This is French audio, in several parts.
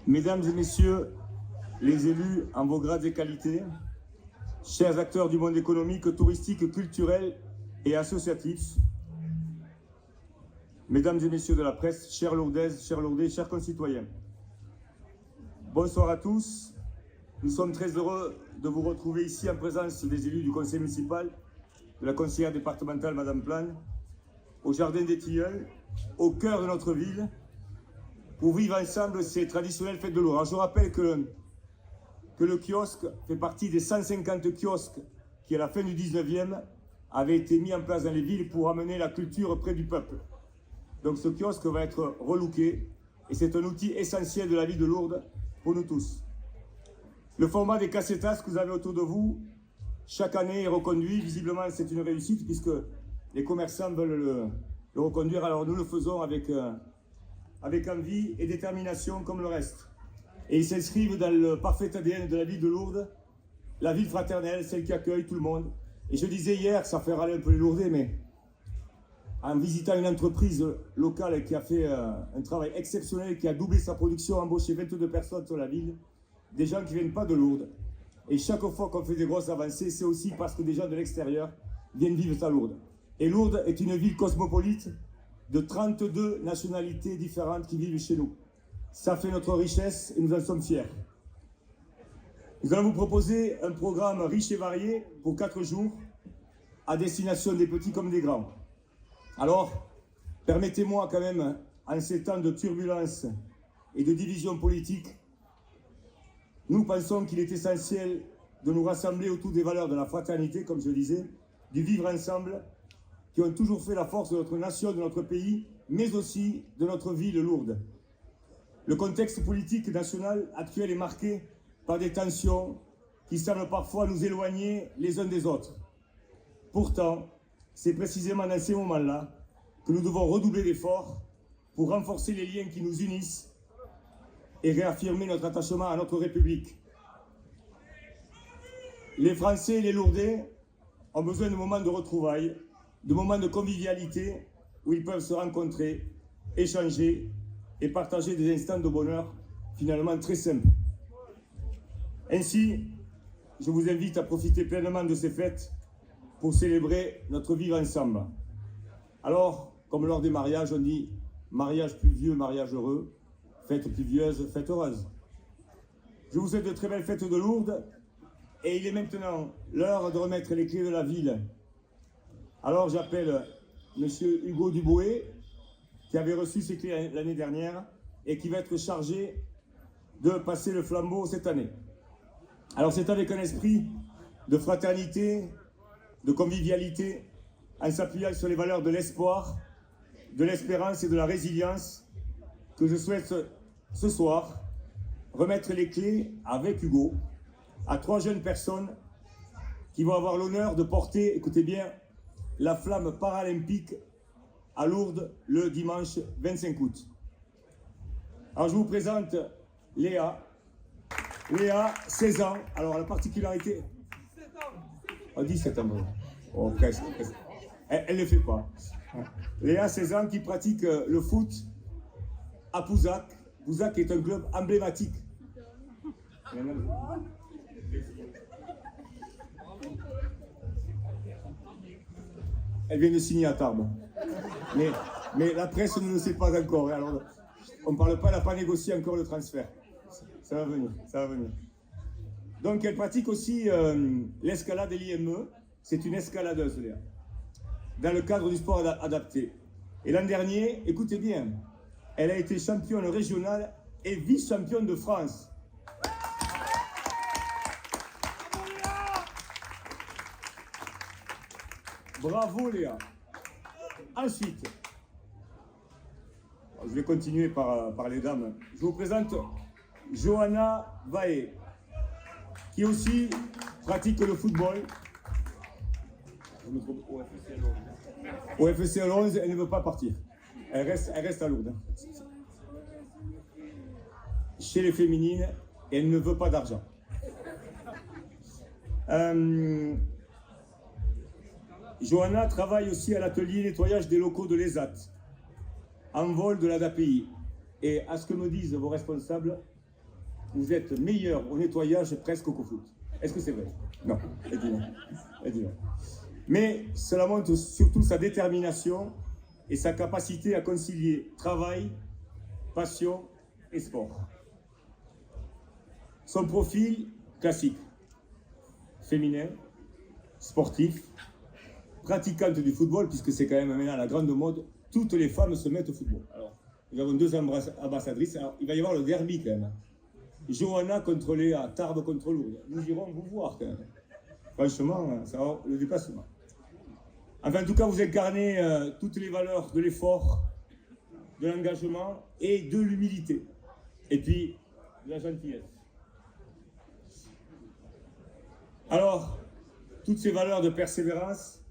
Mesdames et messieurs les élus en vos grades et qualités, chers acteurs du monde économique, touristique, culturel et associatif, mesdames et messieurs de la presse, chers Lourdaises, chers Lourdais, chers concitoyens, bonsoir à tous. Nous sommes très heureux de vous retrouver ici en présence des élus du conseil municipal, de la conseillère départementale Madame Plane, au Jardin des Tilleuls, au cœur de notre ville, pour vivre ensemble ces traditionnelles fêtes de Lourdes. Alors je rappelle que le kiosque fait partie des 150 kiosques qui, à la fin du 19e, avaient été mis en place dans les villes pour amener la culture près du peuple. Donc ce kiosque va être relooké et c'est un outil essentiel de la vie de Lourdes pour nous tous. Le format des cassetas que vous avez autour de vous, chaque année est reconduit. Visiblement, c'est une réussite puisque les commerçants veulent le reconduire. Alors nous le faisons avec envie et détermination comme le reste. Et ils s'inscrivent dans le parfait ADN de la ville de Lourdes, la ville fraternelle, celle qui accueille tout le monde. Et je disais hier, ça fait râler un peu les Lourdais, mais en visitant une entreprise locale qui a fait un travail exceptionnel, qui a doublé sa production, embauché 22 personnes sur la ville, des gens qui ne viennent pas de Lourdes. Et chaque fois qu'on fait des grosses avancées, c'est aussi parce que des gens de l'extérieur viennent vivre à Lourdes. Et Lourdes est une ville cosmopolite de 32 nationalités différentes qui vivent chez nous. Ça fait notre richesse et nous en sommes fiers. Nous allons vous proposer un programme riche et varié pour 4 jours à destination des petits comme des grands. Alors, permettez-moi quand même, en ces temps de turbulence et de division politique, nous pensons qu'il est essentiel de nous rassembler autour des valeurs de la fraternité, comme je le disais, du vivre ensemble, qui ont toujours fait la force de notre nation, de notre pays, mais aussi de notre ville Lourdes. Le contexte politique national actuel est marqué par des tensions qui semblent parfois nous éloigner les uns des autres. Pourtant, c'est précisément dans ces moments-là que nous devons redoubler d'efforts pour renforcer les liens qui nous unissent et réaffirmer notre attachement à notre République. Les Français et les Lourdais ont besoin de moments de retrouvailles, de moments de convivialité où ils peuvent se rencontrer, échanger et partager des instants de bonheur finalement très simples. Ainsi, je vous invite à profiter pleinement de ces fêtes pour célébrer notre vivre ensemble. Alors, comme lors des mariages, on dit mariage pluvieux, mariage heureux, fête pluvieuse, fête heureuse. Je vous souhaite de très belles fêtes de Lourdes et il est maintenant l'heure de remettre les clés de la ville. Alors j'appelle M. Hugo Duboé, qui avait reçu ses clés l'année dernière et qui va être chargé de passer le flambeau cette année. Alors c'est avec un esprit de fraternité, de convivialité, en s'appuyant sur les valeurs de l'espoir, de l'espérance et de la résilience, que je souhaite ce soir remettre les clés avec Hugo à 3 jeunes personnes qui vont avoir l'honneur de porter, écoutez bien, la flamme paralympique à Lourdes le dimanche 25 août. Alors je vous présente Léa. Léa, 16 ans. Alors la particularité... 17 ans. Oh, presque. Elle ne le fait pas. Léa, 16 ans, qui pratique le foot à Pouzac. Pouzac est un club emblématique. Elle vient de signer à Tarbes. Mais la presse ne le sait pas encore. Alors, on ne parle pas, elle n'a pas négocié encore le transfert. Ça va venir, ça va venir. Donc elle pratique aussi l'escalade de l'IME. C'est une escaladeuse, Léa, dans le cadre du sport adapté. Et l'an dernier, écoutez bien, elle a été championne régionale et vice-championne de France. Bravo Léa. Ensuite, je vais continuer par les dames. Je vous présente Johanna Vaé, qui aussi pratique le football. Au FSC à 11, elle ne veut pas partir. Elle reste à Lourdes. Chez les féminines, elle ne veut pas d'argent. Johanna travaille aussi à l'atelier nettoyage des locaux de l'ESAT, en vol de l'ADAPI. Et à ce que me disent vos responsables, vous êtes meilleur au nettoyage presque qu'au foot. Est-ce que c'est vrai? Non, elle dit non. Elle dit non. Mais cela montre surtout sa détermination et sa capacité à concilier travail, passion et sport. Son profil classique, féminin, sportif, pratiquante du football, puisque c'est quand même maintenant la grande mode, toutes les femmes se mettent au football. Alors, nous avons deux ambassadrices, alors il va y avoir le derby quand même. Johanna contre Léa, Tarbes contre Lourdes. Nous irons vous voir quand même. Franchement, ça va le déplacement. Enfin, en tout cas, vous incarnez toutes les valeurs de l'effort, de l'engagement et de l'humilité. Et puis, de la gentillesse. Alors, toutes ces valeurs de persévérance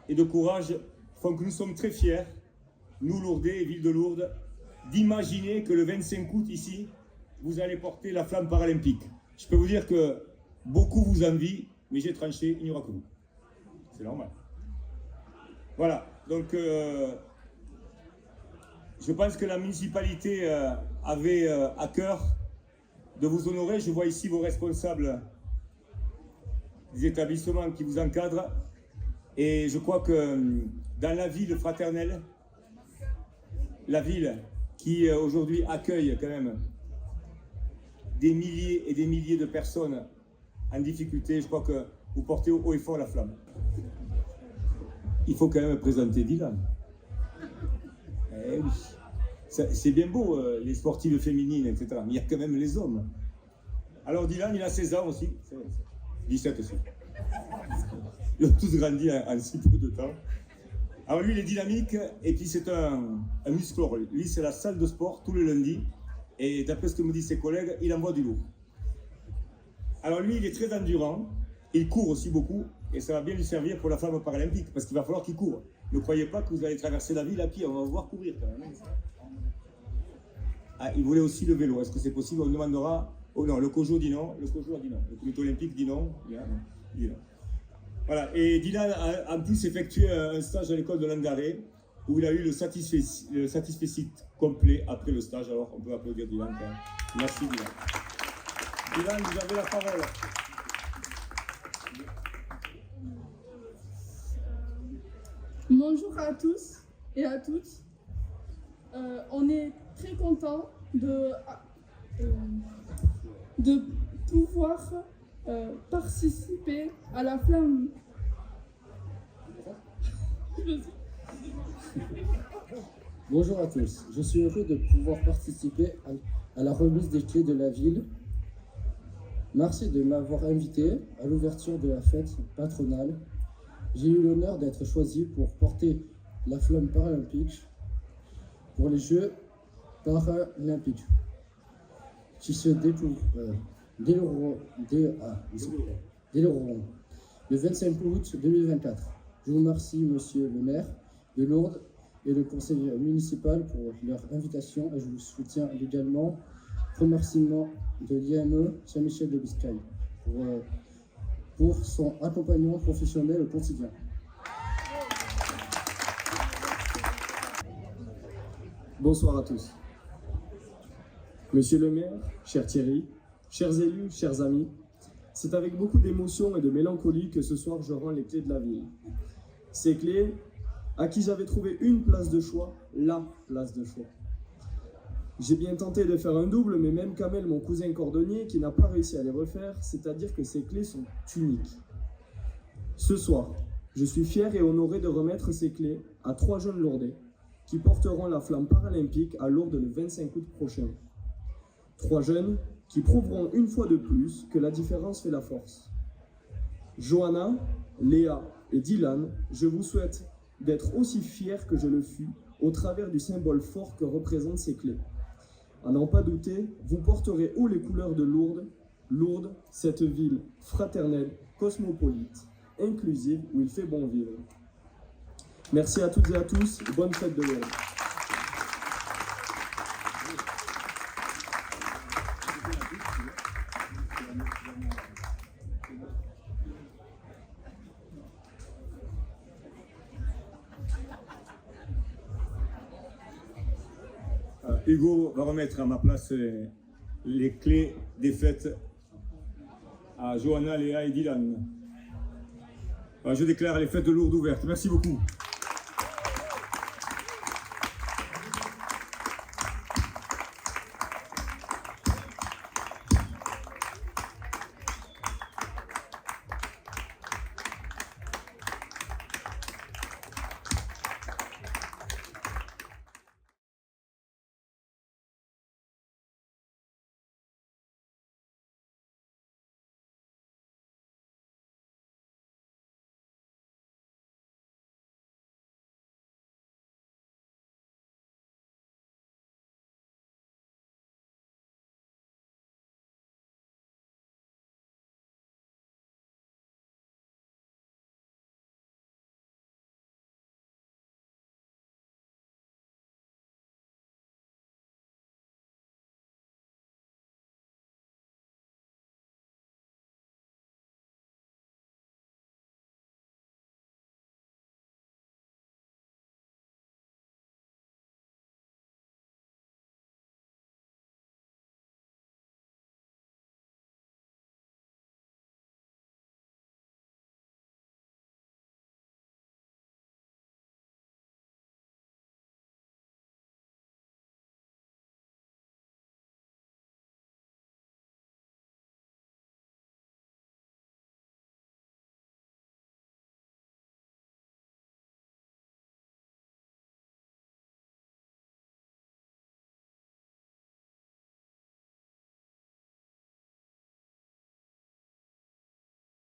et de courage font que nous sommes très fiers, nous Lourdais et Ville de Lourdes, d'imaginer que le 25 août ici, vous allez porter la flamme paralympique. Je peux vous dire que beaucoup vous envient, mais j'ai tranché, il n'y aura que vous. C'est normal. Voilà, donc je pense que la municipalité avait à cœur de vous honorer. Je vois ici vos responsables des établissements qui vous encadrent. Et je crois que dans la ville fraternelle, la ville qui aujourd'hui accueille quand même des milliers et des milliers de personnes en difficulté, je crois que vous portez haut et fort la flamme. Il faut quand même présenter Dylan. Eh oui, c'est bien beau, les sportives féminines, etc. Mais il y a quand même les hommes. Alors Dylan, il a 16 ans aussi. 17 aussi. Ils ont tous grandi en si peu de temps. Alors lui, il est dynamique et puis c'est un musclore. Lui, c'est la salle de sport tous les lundis. Et d'après ce que me disent ses collègues, il envoie du lourd. Alors lui, il est très endurant. Il court aussi beaucoup. Et ça va bien lui servir pour la flamme paralympique. Parce qu'il va falloir qu'il court. Ne croyez pas que vous allez traverser la ville à pied. On va vous voir courir quand même. Ah, il voulait aussi le vélo. Est-ce que c'est possible? On demandera. Oh non, le COJO dit non. Le COJO a dit non. Le comité olympique dit non. Il dit non. Voilà. Et Dylan a en plus effectué un stage à l'école de Langaré où il a eu le satisfecit complet après le stage. Alors on peut applaudir Dylan quand même. Merci Dylan. Dylan, vous avez la parole. Bonjour à tous et à toutes. On est très content de pouvoir participer à la flamme. Bonjour à tous, je suis heureux de pouvoir participer à la remise des clés de la ville. Merci de m'avoir invité à l'ouverture de la fête patronale. J'ai eu l'honneur d'être choisi pour porter la flamme paralympique pour les Jeux paralympiques qui se dérouleront le 25 août 2024. Je vous remercie, monsieur le maire de Lourdes et le conseil municipal pour leur invitation et je vous soutiens également. Remerciement de l'IME Saint-Michel de Biscaye pour son accompagnement professionnel au quotidien. Bonsoir à tous. Monsieur le maire, cher Thierry, chers élus, chers amis, c'est avec beaucoup d'émotion et de mélancolie que ce soir je rends les clés de la ville. Ces clés, à qui j'avais trouvé une place de choix, la place de choix. J'ai bien tenté de faire un double, mais même Kamel, mon cousin cordonnier, qui n'a pas réussi à les refaire, c'est-à-dire que ces clés sont uniques. Ce soir, je suis fier et honoré de remettre ces clés à 3 jeunes Lourdais qui porteront la flamme paralympique à Lourdes le 25 août prochain. 3 jeunes qui prouveront une fois de plus que la différence fait la force. Johanna, Léa et Dylan, je vous souhaite d'être aussi fiers que je le fus au travers du symbole fort que représentent ces clés. À n'en pas douter, vous porterez haut les couleurs de Lourdes. Lourdes, cette ville fraternelle, cosmopolite, inclusive, où il fait bon vivre. Merci à toutes et à tous, bonne fête de Lourdes. Hugo va remettre à ma place les clés des fêtes à Johanna, Léa et Dylan. Je déclare les fêtes de Lourdes ouvertes. Merci beaucoup.